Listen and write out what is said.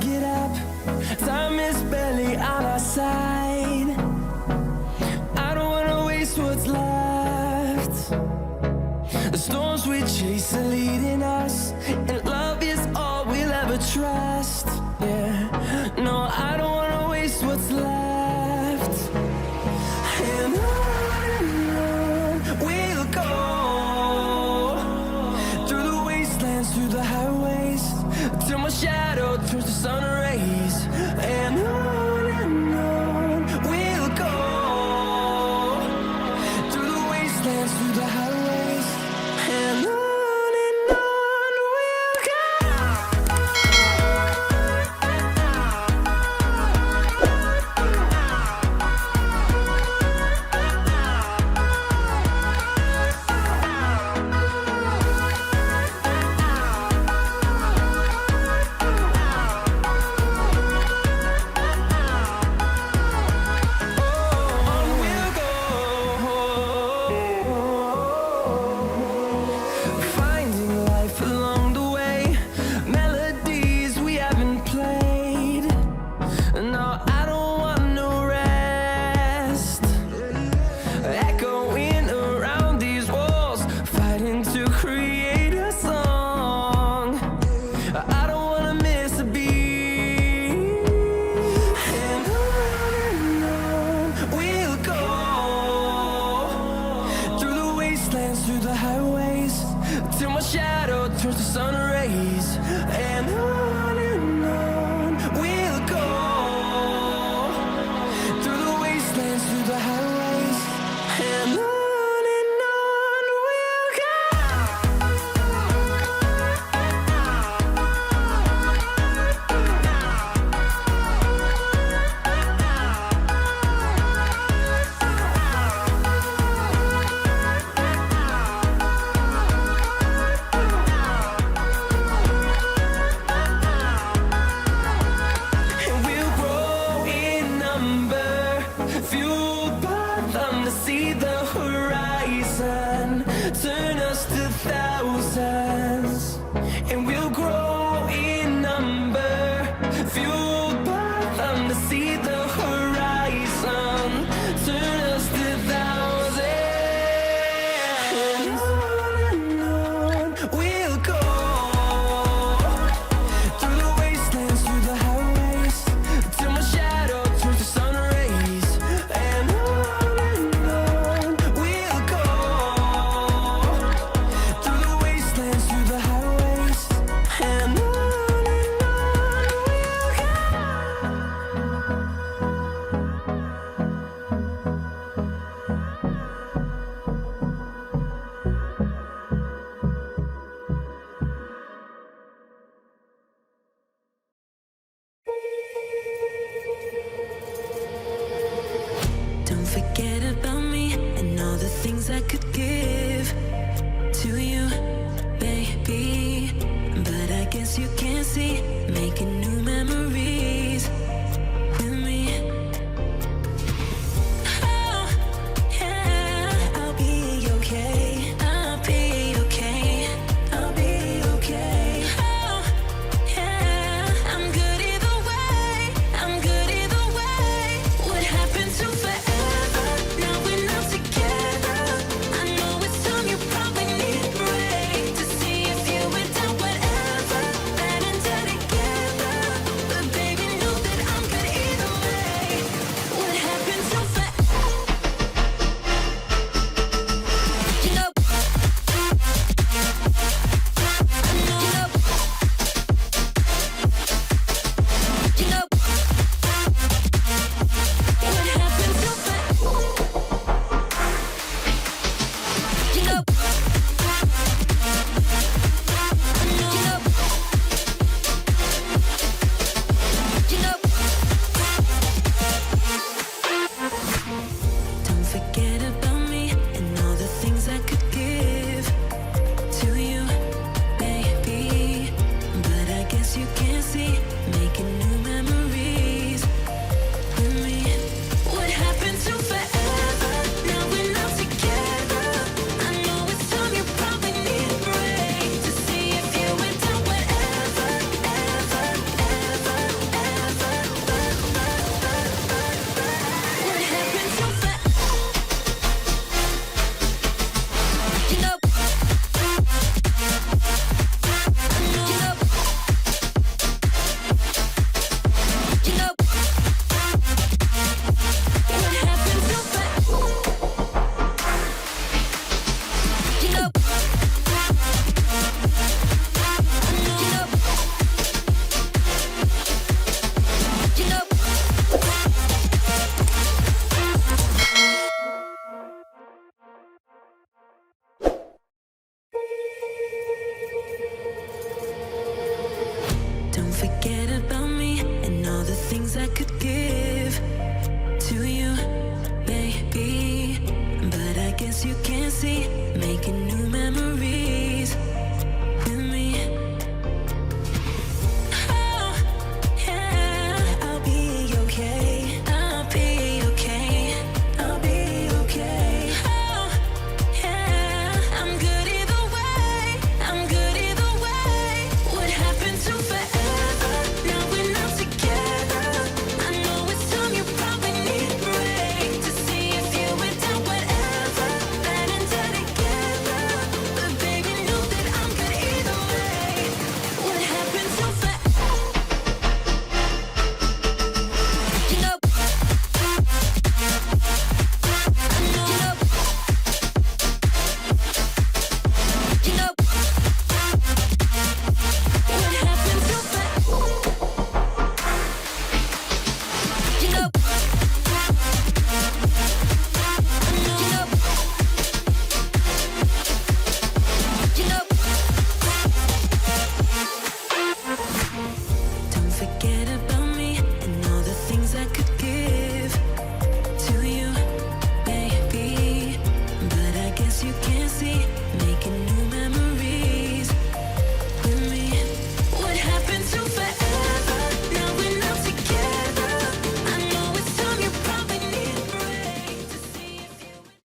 get up. Time is barely on our side. I don't wanna waste what's left. The storms we chase are leading us, and love is all we'll ever trust. Yeah, no, I don't wanna waste what's left. And on we'll go, through the wastelands, through the highways, till my shadow turns to sun rays. And on we'll go, through the wastelands, through the highways, and on we'll go. Finding life along the way, melodies we haven't played. No, I don't want no rest. Echoing around these walls, fighting to create a song. I don't wanna miss a beat. And on we'll go, through the wastelands, through the highways, till my shadow turns to sun rays. And on we'll go, through the wastelands, through the highways, and on we'll go. And we'll grow in number, fueled by them to see the horizon, turn us to thousands. And we'll grow in number, fueled by them to see the horizon, turn us to thousands. And on we'll go, through the wastelands, through the highways, till my shadow turns to sun rays. And on we'll go, through the wastelands, through the highways, and on we'll go. Don't forget about me and all the things I could give to